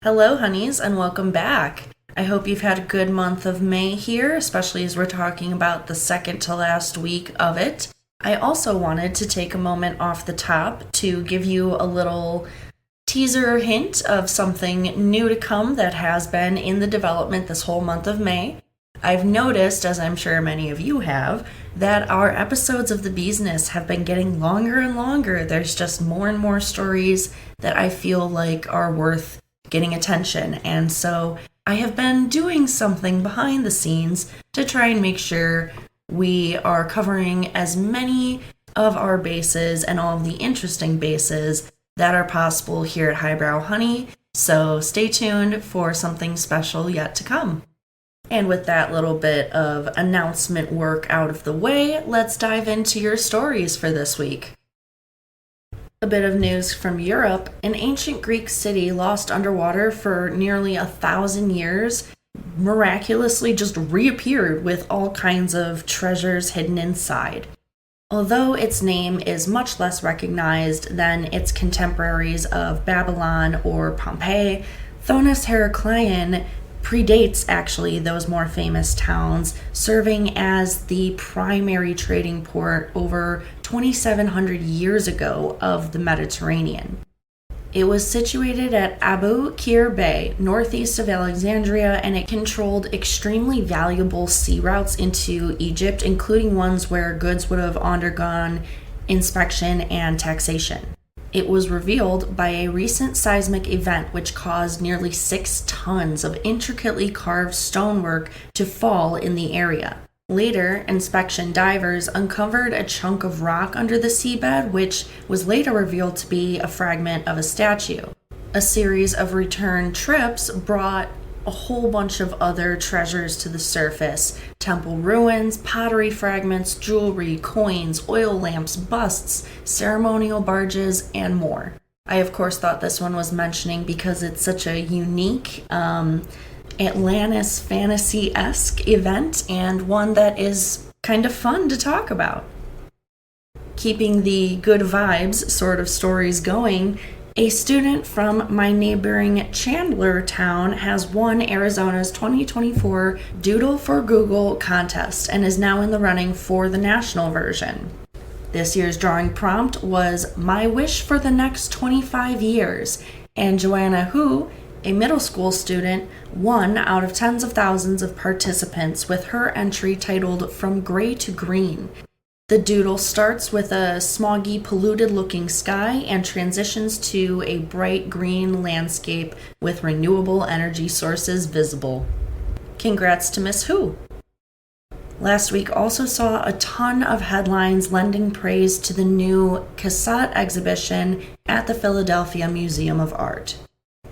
Hello, honeys, and welcome back. I hope you've had a good month of May here, especially as we're talking about the second to last week of it. I also wanted to take a moment off the top to give you a little teaser hint of something new to come that has been in the development this whole month of May. I've noticed, as I'm sure many of you have, that our episodes of the Beesness have been getting longer and longer. There's just more and more stories that I feel like are worth getting attention. And so I have been doing something behind the scenes to try and make sure we are covering as many of our bases and all of the interesting bases that are possible here at Highbrow Honey. So stay tuned for something special yet to come. And with that little bit of announcement work out of the way, let's dive into your stories for this week. A bit of news from Europe. An ancient Greek city lost underwater for nearly 1,000 years miraculously just reappeared with all kinds of treasures hidden inside. Although its name is much less recognized than its contemporaries of Babylon or Pompeii, Thonis Heracleion predates actually those more famous towns, serving as the primary trading port over 2,700 years ago of the Mediterranean. It was situated at Abu Qir Bay, northeast of Alexandria, and it controlled extremely valuable sea routes into Egypt, including ones where goods would have undergone inspection and taxation. It was revealed by a recent seismic event which caused nearly 6 tons of intricately carved stonework to fall in the area. Later, inspection divers uncovered a chunk of rock under the seabed, which was later revealed to be a fragment of a statue. A series of return trips brought a whole bunch of other treasures to the surface: temple ruins, pottery fragments, jewelry, coins, oil lamps, busts, ceremonial barges, and more. I, of course, thought this one was mentioning because it's such a unique Atlantis fantasy-esque event and one that is kind of fun to talk about. Keeping the good vibes sort of stories going, a student from my neighboring Chandler town has won Arizona's 2024 Doodle for Google contest and is now in the running for the national version. This year's drawing prompt was "My wish for the next 25 years," and Joanna Hu, a middle school student, won out of tens of thousands of participants with her entry titled "From Gray to Green." The doodle starts with a smoggy, polluted-looking sky and transitions to a bright green landscape with renewable energy sources visible. Congrats to Miss Hu! Last week also saw a ton of headlines lending praise to the new Cassatt exhibition at the Philadelphia Museum of Art.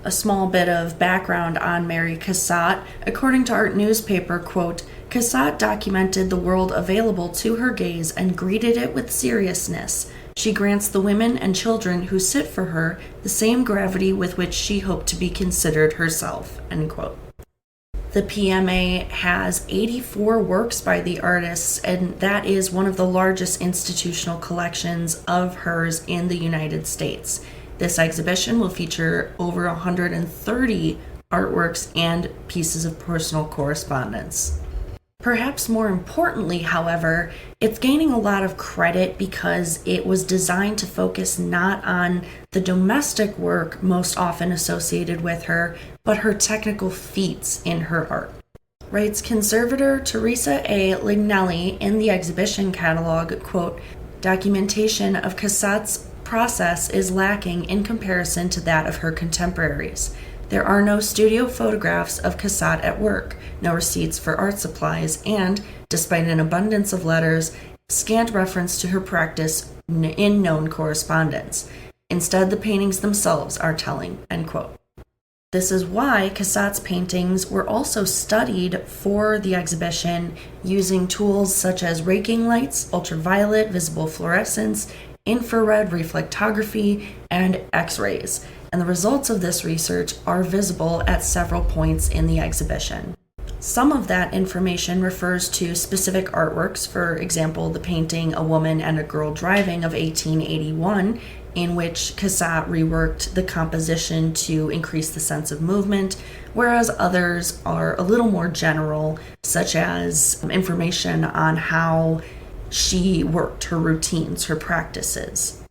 A small bit of background on Mary Cassatt. According to Art Newspaper, quote, "Cassatt documented the world available to her gaze and greeted it with seriousness. She grants the women and children who sit for her the same gravity with which she hoped to be considered herself," end quote. The PMA has 84 works by the artists, and that is one of the largest institutional collections of hers in the United States. This exhibition will feature over 130 artworks and pieces of personal correspondence. Perhaps more importantly, however, it's gaining a lot of credit because it was designed to focus not on the domestic work most often associated with her, but her technical feats in her art. Writes conservator Teresa A. Lignelli in the exhibition catalog, quote, "Documentation of Cassatt's process is lacking in comparison to that of her contemporaries. There are no studio photographs of Cassatt at work, no receipts for art supplies, and, despite an abundance of letters, scant reference to her practice in known correspondence. Instead, the paintings themselves are telling," end quote. This is why Cassatt's paintings were also studied for the exhibition using tools such as raking lights, ultraviolet visible fluorescence, infrared reflectography, and X-rays, and the results of this research are visible at several points in the exhibition. Some of that information refers to specific artworks, for example, the painting "A Woman and a Girl Driving" of 1881, in which Cassatt reworked the composition to increase the sense of movement, whereas others are a little more general, such as information on how she worked, her routines, her practices.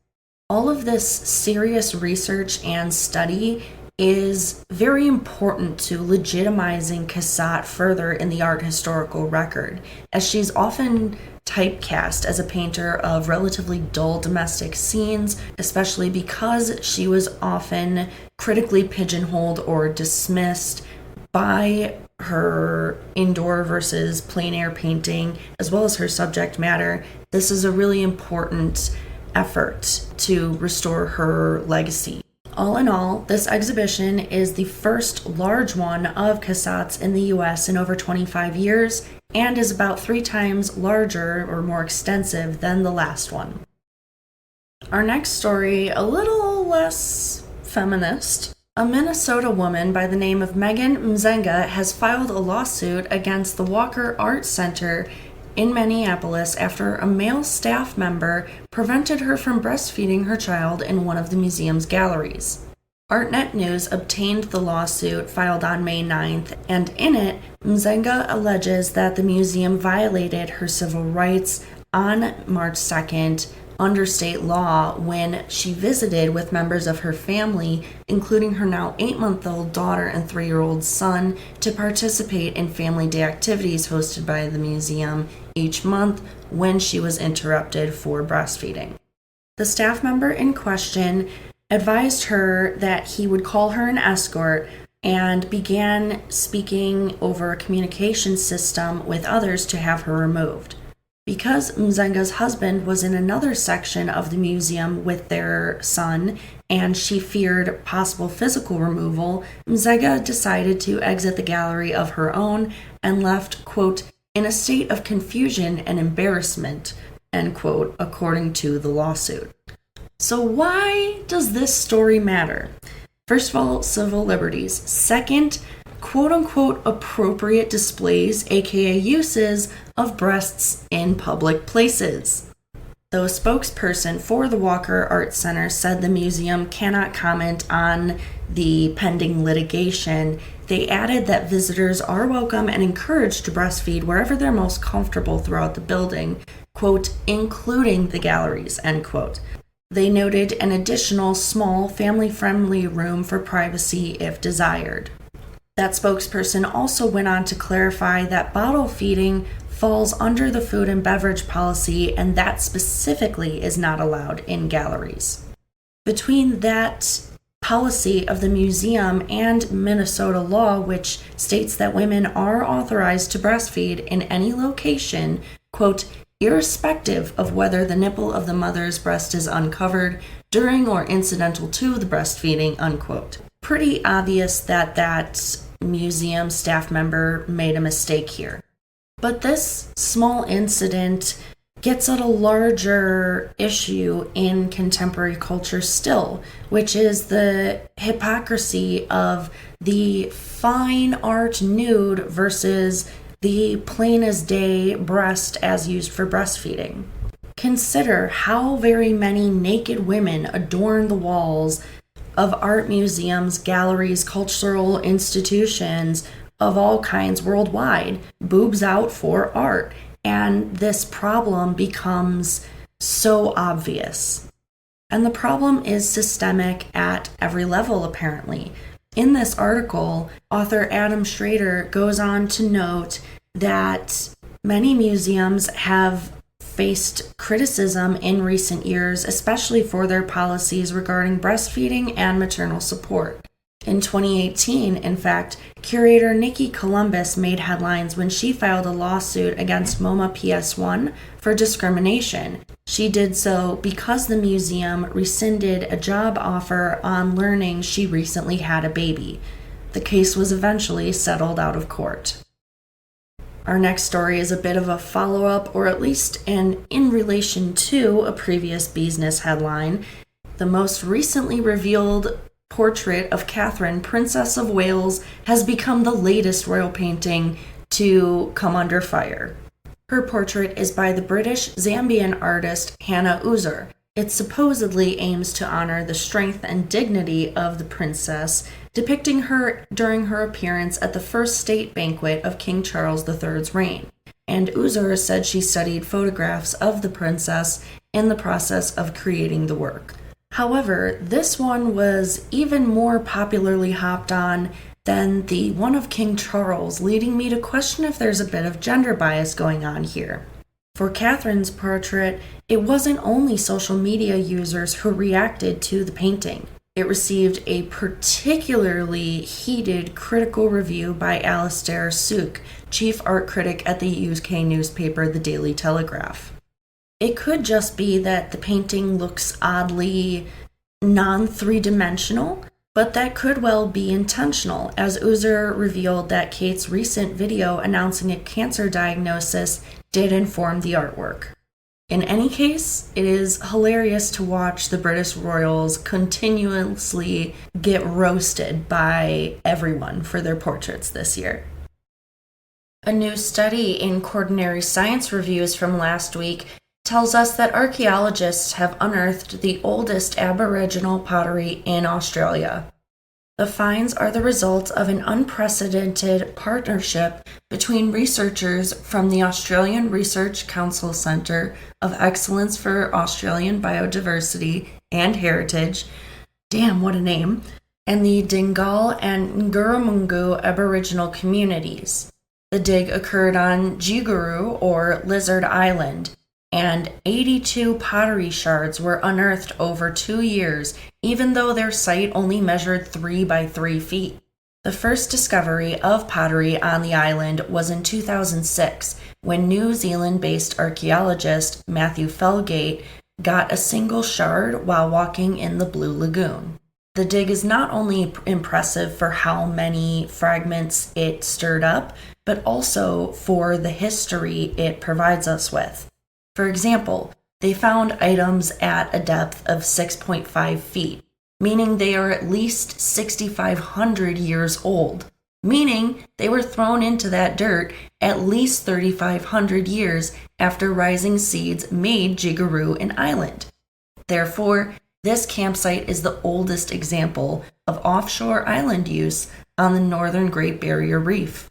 All of this serious research and study is very important to legitimizing Cassatt further in the art historical record, as she's often typecast as a painter of relatively dull domestic scenes, especially because she was often critically pigeonholed or dismissed by her indoor versus plein air painting, as well as her subject matter. This is a really important effort to restore her legacy. All in all, this exhibition is the first large one of Cassatt's in the US in over 25 years and is about 3 times larger or more extensive than the last one. Our next story, a little less feminist. A Minnesota woman by the name of Megan Mzenga has filed a lawsuit against the Walker Art Center in Minneapolis after a male staff member prevented her from breastfeeding her child in one of the museum's galleries. ArtNet News obtained the lawsuit filed on May 9th, and in it, Mzenga alleges that the museum violated her civil rights on March 2nd under state law when she visited with members of her family, including her now 8-month-old daughter and 3-year-old son, to participate in family day activities hosted by the museum each month when she was interrupted for breastfeeding. The staff member in question advised her that he would call her an escort and began speaking over a communication system with others to have her removed. Because Mzenga's husband was in another section of the museum with their son, and she feared possible physical removal, Mzenga decided to exit the gallery of her own and left, quote, in a state of confusion and embarrassment, end quote, according to the lawsuit. So why does this story matter? First of all, civil liberties. Second, quote-unquote appropriate displays, aka uses, of breasts in public places. Though a spokesperson for the Walker Art Center said the museum cannot comment on the pending litigation, they added that visitors are welcome and encouraged to breastfeed wherever they're most comfortable throughout the building, quote, including the galleries, end quote. They noted an additional small family-friendly room for privacy if desired. That spokesperson also went on to clarify that bottle feeding falls under the food and beverage policy, and that specifically is not allowed in galleries. Between that policy of the museum and Minnesota law, which states that women are authorized to breastfeed in any location, quote, irrespective of whether the nipple of the mother's breast is uncovered during or incidental to the breastfeeding, unquote. Pretty obvious that museum staff member made a mistake here. But this small incident gets at a larger issue in contemporary culture still, which is the hypocrisy of the fine art nude versus the plain as day breast as used for breastfeeding. Consider how very many naked women adorn the walls of art museums, galleries, cultural institutions of all kinds worldwide, boobs out for art. And this problem becomes so obvious. And the problem is systemic at every level, apparently. In this article, author Adam Schrader goes on to note that many museums have faced criticism in recent years, especially for their policies regarding breastfeeding and maternal support. In 2018, in fact, curator Nikki Columbus made headlines when she filed a lawsuit against MoMA PS1 for discrimination. She did so because the museum rescinded a job offer on learning she recently had a baby. The case was eventually settled out of court. Our next story is a bit of a follow-up, or at least an in relation to a previous Beesness headline. The most recently revealed portrait of Catherine, Princess of Wales, has become the latest royal painting to come under fire. Her portrait is by the British Zambian artist Hannah Uzer. It supposedly aims to honor the strength and dignity of the princess, depicting her during her appearance at the first state banquet of King Charles III's reign. And Uzur said she studied photographs of the princess in the process of creating the work. However, this one was even more popularly hopped on than the one of King Charles, leading me to question if there's a bit of gender bias going on here. For Catherine's portrait, it wasn't only social media users who reacted to the painting. It received a particularly heated critical review by Alistair Sooke, chief art critic at the UK newspaper The Daily Telegraph. It could just be that the painting looks oddly non-three-dimensional, but that could well be intentional, as Uzur revealed that Kate's recent video announcing a cancer diagnosis did inform the artwork. In any case, it is hilarious to watch the British royals continuously get roasted by everyone for their portraits this year. A new study in Quaternary Science Reviews from last week tells us that archaeologists have unearthed the oldest Aboriginal pottery in Australia. The finds are the result of an unprecedented partnership between researchers from the Australian Research Council Centre of Excellence for Australian Biodiversity and Heritage, damn what a name, and the Dingal and Ngurrumungu Aboriginal communities. The dig occurred on Jigaroo, or Lizard Island, and 82 pottery shards were unearthed over 2 years, even though their site only measured 3 by 3 feet. The first discovery of pottery on the island was in 2006, when New Zealand-based archaeologist Matthew Felgate got a single shard while walking in the Blue Lagoon. The dig is not only impressive for how many fragments it stirred up, but also for the history it provides us with. For example, they found items at a depth of 6.5 feet, meaning they are at least 6,500 years old, meaning they were thrown into that dirt at least 3,500 years after rising seeds made Jigaroo an island. Therefore, this campsite is the oldest example of offshore island use on the northern Great Barrier Reef.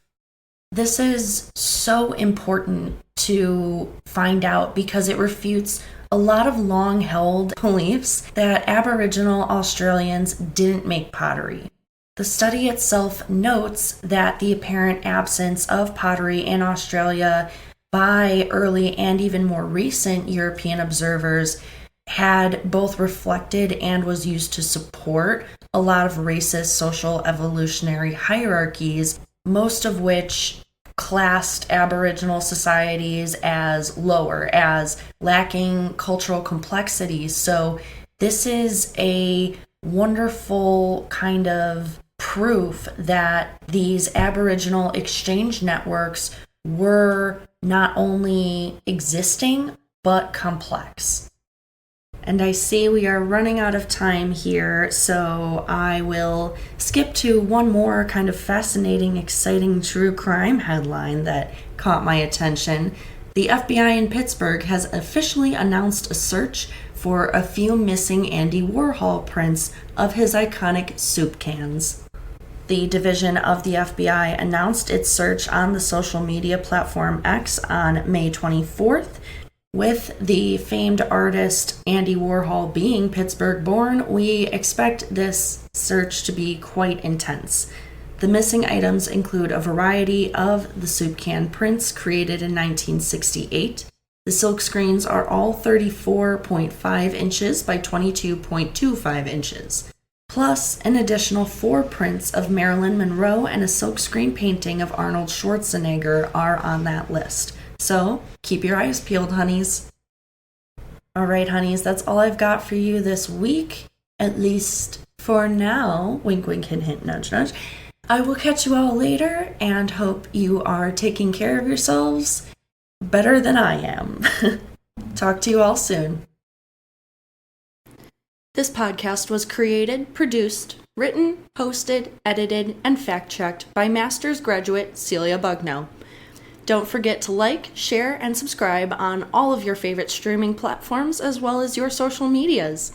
This is so important to find out because it refutes a lot of long-held beliefs that Aboriginal Australians didn't make pottery. The study itself notes that the apparent absence of pottery in Australia by early and even more recent European observers had both reflected and was used to support a lot of racist social evolutionary hierarchies, most of which classed Aboriginal societies as lower, as lacking cultural complexity. So this is a wonderful kind of proof that these Aboriginal exchange networks were not only existing, but complex. And I see we are running out of time here, so I will skip to one more kind of fascinating, exciting true crime headline that caught my attention. The FBI in Pittsburgh has officially announced a search for a few missing Andy Warhol prints of his iconic soup cans. The division of the FBI announced its search on the social media platform X on May 24th. With the famed artist Andy Warhol being Pittsburgh-born, we expect this search to be quite intense. The missing items include a variety of the soup can prints created in 1968. The silk screens are all 34.5 inches by 22.25 inches. Plus, an additional 4 prints of Marilyn Monroe and a silkscreen painting of Arnold Schwarzenegger are on that list. So, keep your eyes peeled, honeys. All right, honeys, that's all I've got for you this week, at least for now. Wink, wink, hint, hint, nudge, nudge. I will catch you all later and hope you are taking care of yourselves better than I am. Talk to you all soon. This podcast was created, produced, written, hosted, edited, and fact-checked by Master's graduate Celia Bugno. Don't forget to like, share, and subscribe on all of your favorite streaming platforms as well as your social medias.